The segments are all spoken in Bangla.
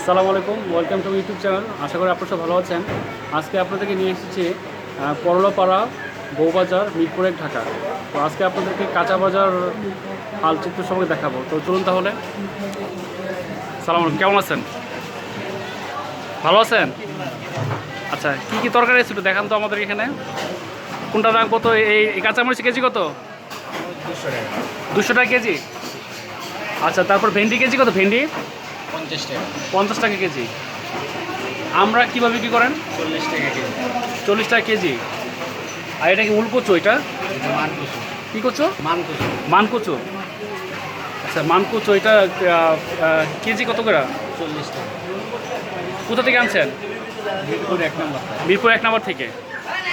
আসসালামু আলাইকুম, ওয়েলকাম টু ইউটিউব চ্যানেল। আশা করি আপনারা সব ভালো আছেন। আজকে আপনাদেরকে নিয়ে এসেছি করলাপাড়া বউবাজার মিরপুর ১ ঢাকা। তো আজকে আপনাদেরকে কাঁচা বাজার হালচিত্র সম্পর্কে দেখাবো। তো চলুন তাহলে। সালাম আলাইকুম, কেমন আছেন? ভালো আছেন? আচ্ছা, কী কী তরকারি ছিল দেখান তো আমাদের এখানে। কোনটা দাম কত? এই কাঁচামরিচ কেজি কত? 200 টাকা কেজি। আচ্ছা, তারপর ভেন্ডি কেজি কত? ভেন্ডি 50 টাকা। 50 টাকা কেজি। আমরা কীভাবে বিক্রি করেন? 40 টাকা কেজি। 40 টাকা কেজি। আর এটা কি উলকচু? এটা এটা মানকুচু। কী করছো? মানকুচু। মানকচু। আচ্ছা, মানকচু এটা কেজি কত করে? 40 টাকা। কোথা থেকে আনছেন? মিরপুর 1 নম্বর। মিরপুর 1 নম্বর থেকে।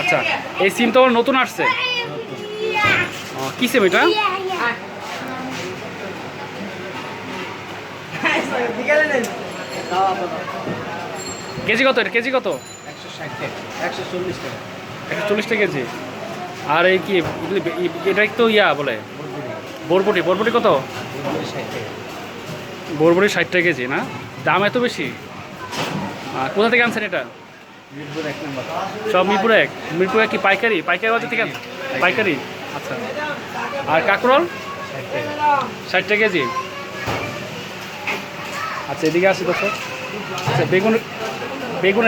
আচ্ছা, এই সিম তো আমার নতুন আসছে। কী সিম এটা? কেজি কত? এটা কেজি কত? 160 টাকা। 140 টাকা। 140 টাকা কেজি। আর এই কি এটা তো বলে বরবটি। বরবটি কত? 60 টাকা। বরবটি 60 টাকা কেজি। না, দাম এত বেশি? কোথা থেকে আনছেন এটা? মিরপুর 1 নম্বর। সব মিরপুর 1। মিরপুর 1 কি পাইকারি বাজার থেকে আনছেন? পাইকারি। আচ্ছা, আর কাঁকরোল 60 টাকা। 60 টাকা কেজি। আচ্ছা, এদিকে আসি দর্শক। আচ্ছা,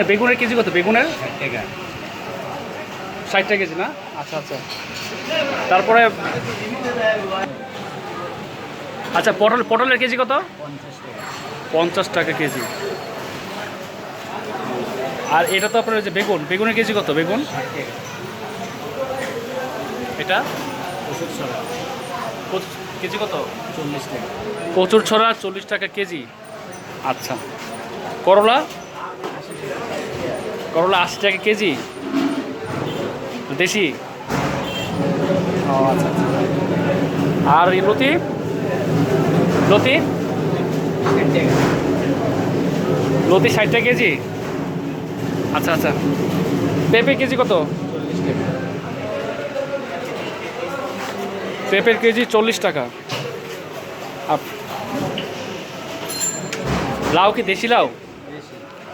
বেগুনের কেজি কত? বেগুনের 60 টাকা। 60 টাকা কেজি। না, আচ্ছা আচ্ছা। তারপরে আচ্ছা, পটলের কেজি কত? 50 টাকা। 50 টাকা কেজি। আর এটা তো আপনার যে বেগুনের কেজি কত? বেগুন 60 টাকা। এটা ওষুধ ছড়া কেজি কত? 40 টাকা। কচুর ছড়া 40 টাকা কেজি। আচ্ছা, করলা 80 টাকা কেজি। দেশি। ও আচ্ছা আচ্ছা। আর এই লতি 60 টাকা। 60 টাকা কেজি। আচ্ছা আচ্ছা। পেঁপে কেজি কত? 40 টাকা। পেঁপের কেজি 40 টাকা। লাউ কি দেশি লাউ?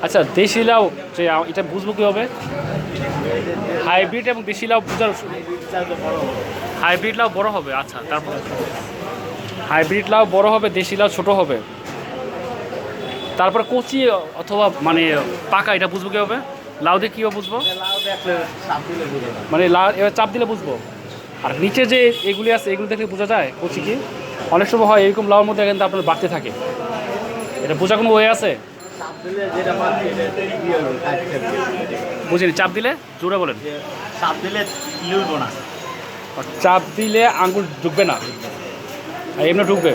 আচ্ছা, দেশি লাউ যে এটা বুঝবো কীভাবে? হাইব্রিড এবং দেশি লাউ বুঝার। হাইব্রিড লাউ বড় হবে। আচ্ছা, তারপর হাইব্রিড লাউ বড় হবে, দেশি লাউ ছোট হবে। তারপরে কচি অথবা মানে পাকা এটা বুঝবো কীভাবে? লাউ দিয়ে কীভাবে বুঝবো? লাউ দেখলে সাপ দিলে বুঝে যাবে। মানে লাউ এবার চাপ দিলে বুঝবো। আর নিচে যে এগুলি আছে এগুলো দেখলে বোঝা যায় কচি কি? অনেক সময় হয় এরকম লাউর মধ্যে কিন্তু আপনার বাড়তে থাকে। এটা বোঝা কোনো ওয়ে আছে? সাপ দিলে যেটা পাচ্ছি এটা কি হবে? বুঝিনি। চাপ দিলে জোরে বলেন। সাপ দিলে লুলবো না। আর চাপ দিলে আঙ্গুল ঢুকবে না, আর এমনি ঢুকবে।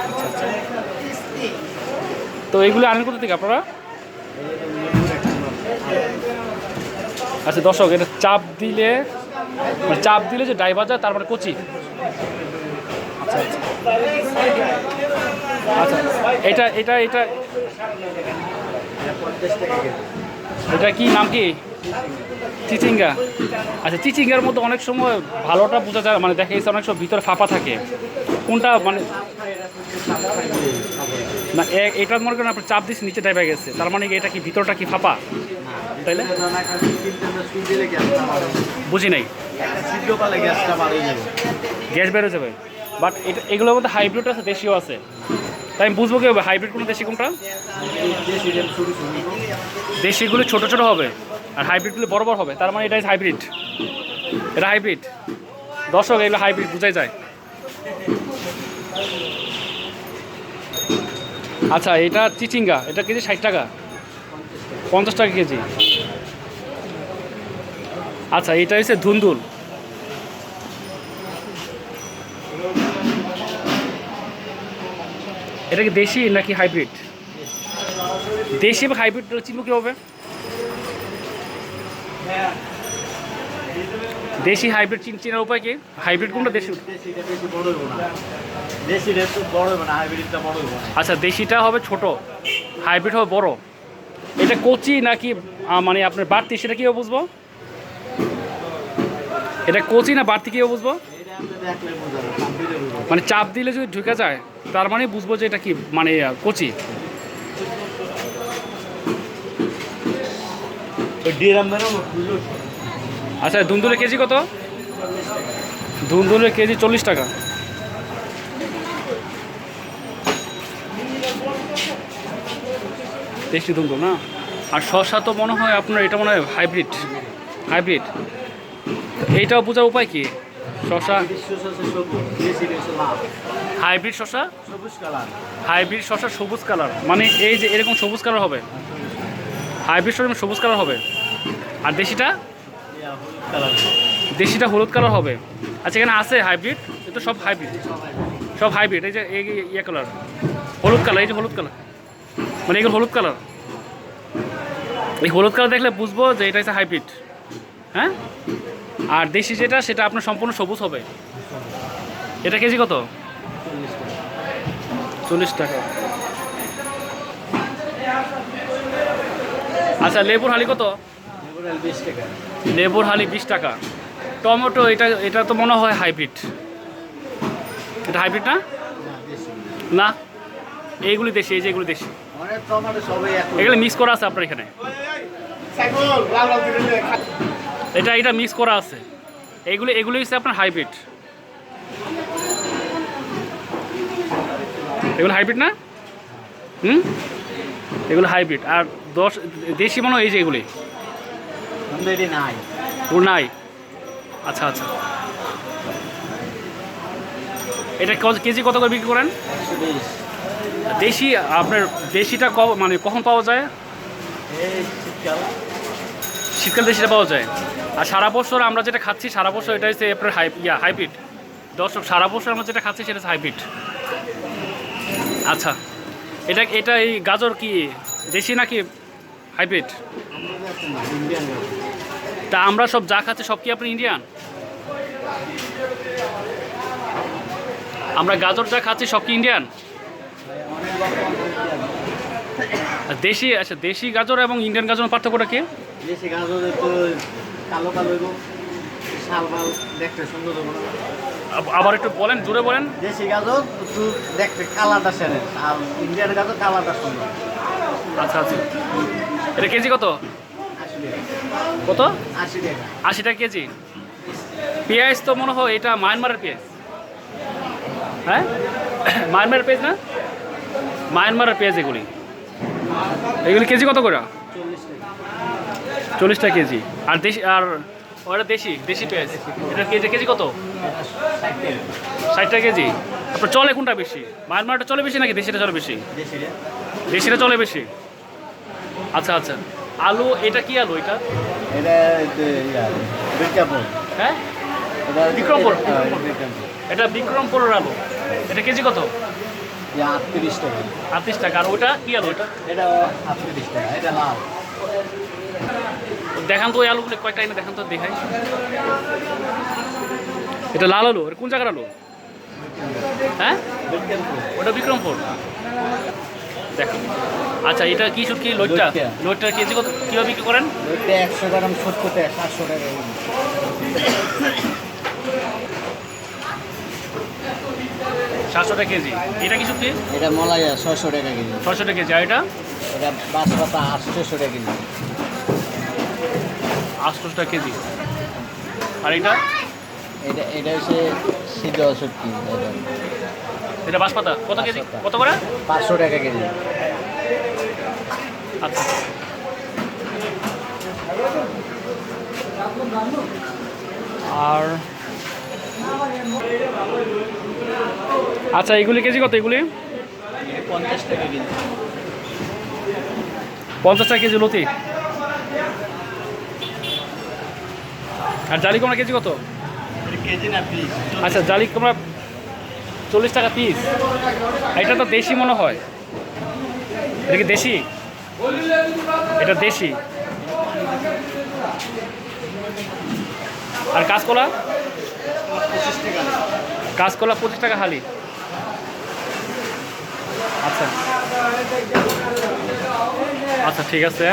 আচ্ছা আচ্ছা। তো এইগুলো আনেন কোথা থেকে আপনারা? আচ্ছা দর্শক, এটা চাপ দিলে যে ড্রাইভার যায় তার মানে কচি। আচ্ছা আচ্ছা। আচ্ছা, এটা এটা এটা 50 টাকা কেজি। এটা কি নাম কি? চিচিঙ্গা। আচ্ছা, চিচিঙ্গার মধ্যে অনেক সময় ভালোটা বোঝা যায়, মানে দেখা গেছে অনেক সময় ভিতরে ফাঁপা থাকে। কোনটা মানে না, এটা মনে করেন আপনার চাপ দিচ্ছে নিচে ডাইবা গেছে, তার মানে এটা কি ভিতরটা কি ফাঁপা? তাইলে বুঝি নাই। গ্যাস বেরো যাবে। বাট এগুলোর মধ্যে হাইব্রিড আছে, দেশিও আছে। তাই আমি বুঝবো কি হবে হাইব্রিড কোনটা দেশি কোনটা? দেশিগুলো ছোট ছোট হবে আর হাইব্রিডগুলো বড় বড় হবে, তার মানে এটা হাইব্রিড। এটা হাইব্রিড। দর্শক, এগুলো হাইব্রিড বোঝাই যায়। আচ্ছা, এটা চিচিঙ্গা, এটা কেজি 60 টাকা। 50 টাকা কেজি। আচ্ছা, এটা হচ্ছে ধুন্দুল। এটা কি দেশি নাকি হাইব্রিড? দেশি এবং হাইব্রিড চিনব কীভাবে? দেশি হাইব্রিড চেনার উপায় কি? হাইব্রিড কোনটা? দেশি। আচ্ছা, দেশিটা হবে ছোট, হাইব্রিড হবে বড়। এটা কচি নাকি মানে আপনার বাড়তি, সেটা কীভাবে বুঝবো? এটা কচি না বাড়তি কীভাবে বুঝবো? দেখলে বোঝা যাবে, চাপ দিলে বোঝা যাবে। মানে চাপ দিলে যদি ঢুকে যায় তার মানে বুঝবো যে এটা কি মানে কচি। ওই ডিরাম বেরোবো, খুললো। আচ্ছা ধুন্দুলের কেজি কত? ধুন্দুলের কেজি 40 টাকা। টেস্টি ধুন্দুল না। আর শসা তো মনে হয় আপনার এটা মনে হয় হাইব্রিড। হাইব্রিড এইটাও বোঝার উপায় কি? শসা বিশ্বাস আছে সবুজ, দেশি দেশে লাল, হাইব্রিড শসা, সবুজ কালার। হাইব্রিড শসা সবুজ কালার, মানে এই যে এরকম সবুজ কালার হবে। হাইব্রিড শসা সবুজ কালার হবে, আর দেশিটা ইয়া হলুদ কালার। দেশিটা হলুদ কালার হবে। আচ্ছা এখানে আছে হাইব্রিড? এ তো সব হাইব্রিড, সব হাইব্রিড। এই যে এই ইয়ে কালার হলুদ কালার, এই যে হলুদ কালার, মানে এগুলো হলুদ কালার। এই হলুদ কালার দেখলে বুঝবো যে এটা হচ্ছে হাইব্রিড। হ্যাঁ, আর দেশি যেটা সেটা আপনার সম্পূর্ণ সবুজ হবে। এটা কেজি কত? 40 টাকা। আচ্ছা লেবুর হালি কত? লেবুর 20 টাকা। লেবুর হালি 20 টাকা। টমেটো এটা এটা তো মনে হয় হাইব্রিড। এটা হাইব্রিড না? না, দেশি। না, এইগুলি দেশি, এই যে এগুলি দেশি। অনেক টমেটো সবই এক। এগুলো মিক্স করা আছে আপনার এখানে। সাইকেল লাল লাল দিলে এটা মিক্স করা আছে। এগুলি হচ্ছে আপনার হাইব্রিড। এগুলো হাইব্রিড না? হুম, এগুলো হাইব্রিড। আর দেশি মনে হয় এই যে এগুলি রেডি নাই। ওর নাই। আচ্ছা আচ্ছা, এটা কেজি কত করে বিক্রি করেন? 120। দেশি আপনার দেশিটা মানে কখন পাওয়া যায়? এই শীতকাল। শীতকাল দেশিটা পাওয়া যায়। আর সারা বছর আমরা যেটা খাচ্ছি সারা বছর এটা হচ্ছে আপনার হাইব্রিড। দর্শক সারা বছর আমরা যেটা খাচ্ছি সেটা হচ্ছে হাইব্রিড। আচ্ছা, এটা এই গাজর কি দেশি নাকি হাইব্রিড? ইন্ডিয়ান। তা আমরা সব যা খাচ্ছি সব কি আপনি ইন্ডিয়ান? আমরা গাজর যা খাচ্ছি সব কি ইন্ডিয়ান? আর দেশি, আচ্ছা দেশি গাজর এবং ইন্ডিয়ান গাজর পার্থক্যটা কি? দেশি গাজরে তো কালো কালো এবং শালবাল দেখতে সুন্দর হবে না। আবার একটু বলেন, জোরে বলেন। দেশি গাজর একটু দেখতে কালারটা সেরে, আর ইন্ডিয়ান গাজর কালারটা সুন্দর। আচ্ছা আচ্ছা, এটা কেজি কত? 80 টাকা। কত? 80 টাকা। 80 টাকা কেজি। পেঁয়াজ তো মনে হয় এটা মায়ানমারের পেঁয়াজ। হ্যাঁ, মায়ানমারের পেঁয়াজ না? মায়ানমারের পেঁয়াজ এগুলি কেজি কত করে? 40 টাকা। 40 টাকা কেজি। আর দেশি, আর ওটা দেশি পেঁয়াজ, এটা কেজি কত? 60 টাকা। 60 টাকা কেজি। আপনার চলে কোনটা বেশি? মায়ানমারটা চলে বেশি নাকি দেশিটা চলে বেশি? দেশি রে। দেশিটা চলে বেশি। আচ্ছা আচ্ছা, আলু এটা কি আলু এটা? এটা বিজ্ঞাপন। হ্যাঁ, এটা বিক্রমপুর। বিজ্ঞাপন। এটা বিক্রমপুরের আলু। এটা কেজি কত? 38 টাকা। 38 টাকা। আর ওটা কি আলু এটা? এটা 38 টাকা। এটা লাল। দেখান তো ওই আলুগুলো কয়েকটা এনে দেখান তো, দেখাই। এটা লাল আলু। এটা কোন জায়গার আলু? হ্যাঁ, বিজ্ঞাপন। ওটা বিক্রমপুর। দেখো, আচ্ছা এটা কি শুটকি? লোটটা। লোটটা। লোটটার কেজি কত, কীভাবে বিক্রি করেন? এটা 100 গ্রাম 70 টাকা, 700 টাকা। 700 টাকা কেজি। এটা কি শুটকি? এটা মলাইয়া 600 টাকা কেজি। 600 টাকা কেজি। আর এটা এটা বাঁশপাতা 800 টাকা কেজি। 800 টাকা কেজি। আর এটা এটা হচ্ছে সিদ্ধ শুটকি। এটা বাঁশপাতা কত কেজি? বাঁশপাতা। কত করে? 500 টাকা কেজি। আচ্ছা, আর আচ্ছা এগুলি কেজি কত? এগুলি 50 টাকা কেজি। 50 টাকা কেজি লতি। আর জালি কুমড়া কেজি কত? এটা কেজি না পিস? আচ্ছা জালি কুমড়া 40 টাকা পিস। এটা তো দেশি মনে হয়। এটা কি দেশি? এটা দেশি। আর কাঁচকলা? 25 টাকা। কাঁচকলা 25 টাকা হালি। আচ্ছা আচ্ছা, ঠিক আছে।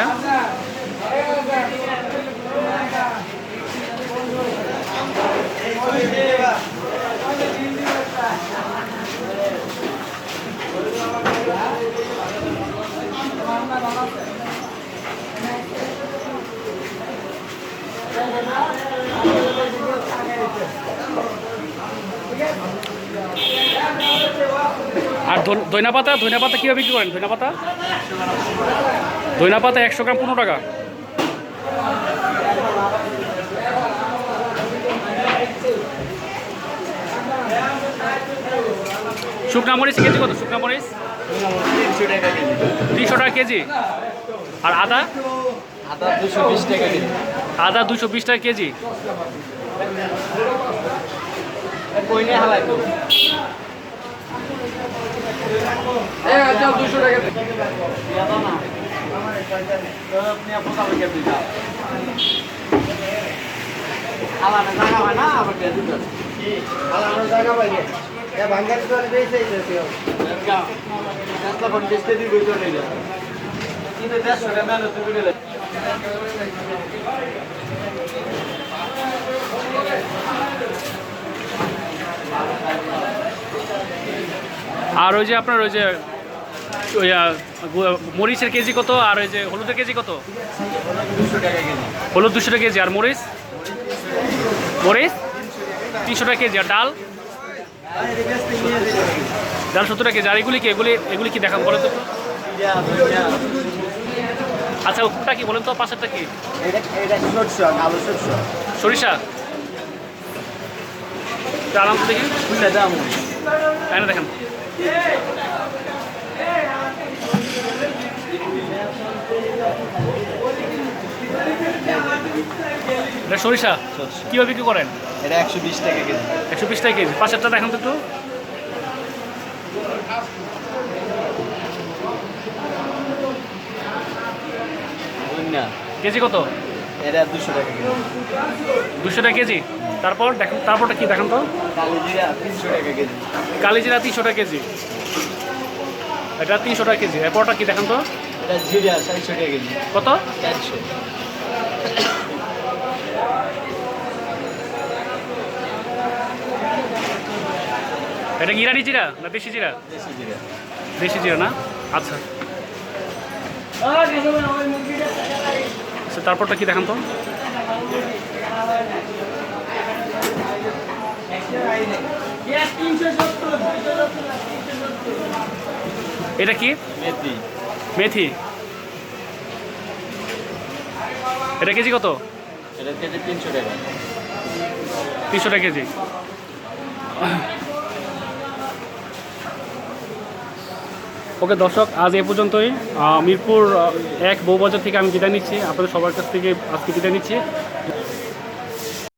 আর ধইনা পাতা কীভাবে বিক্রি করেন? ধইনা পাতা 100 গ্রাম 15 টাকা। শুকনা মরিচ কেজি কত? শুকনা মরিচ 300 টাকা কেজি। 300 টাকা কেজি। আর আদা? আদা 220 টাকা কেজি। আদা 220 টাকা কেজি। কইনে হালাই তো। 200 টাকা। ইয়াদা না। আপনি আপনি কাবে কে দিতা। আলাদা জায়গা হয় না আবার কে দিতা। কি? আলাদা জায়গা পাইলে। এ ভাঙ্গারি করে দেইছে এইতে। এরকা। রাস্তা কোন দিতে দি কইতো নেই। কিন্তু 150 টাকা মেহনত করে দিলে। আর ওই যে আপনার ওই যে মরিচের কেজি কত? আর ওই যে হলুদের কেজি কত? 200 টাকা কেজি। হলুদ 200 টাকা কেজি। আর মরিচ 300 টাকা কেজি। আর ডাল 70 টাকা কেজি। আর এগুলি কি এগুলি কি দেখান বলেন তো? আচ্ছা ওটা কি বলেন তো? পাশেরটা কি? সরিষা। আরাম দেখি তাই না, দেখেন। এটা সরিষা কীভাবে বিক্রি করেন? এটা 120 টাকা কেজি। 120 টাকা কেজি। পাশেরটা দেখেন তো একটু। কেজি কত? এটা 200 টাকা কেজি। 200 টাকা কেজি। তারপর দেখেন, তারপরটা কি দেখেন তো? কালিজিরা 300 টাকা কেজি। কালিজিরা 300 টাকা কেজি। এটা 300 টাকা কেজি। এরপরটা কি দেখেন তো? এটা জিরা 400 টাকা কেজি। কত? 400। এটা কি ইরানি জিরা না দেশি জিরা? দেশি জিরা। দেশি জিরা না? আচ্ছা। তারপরটা কি দেখান তো? এটা কি? মেথি। মেথি। এটা কেজি কত? এটা কেজি 300 টাকা। 300 টাকা কেজি। ওকে দর্শক, আজ এ পর্যন্তই। মিরপুর 1 বউবাজার থেকে আমি বিদায় নিচ্ছি। আপনাদের সবার কাছ থেকে আজকে বিদায় নিচ্ছি।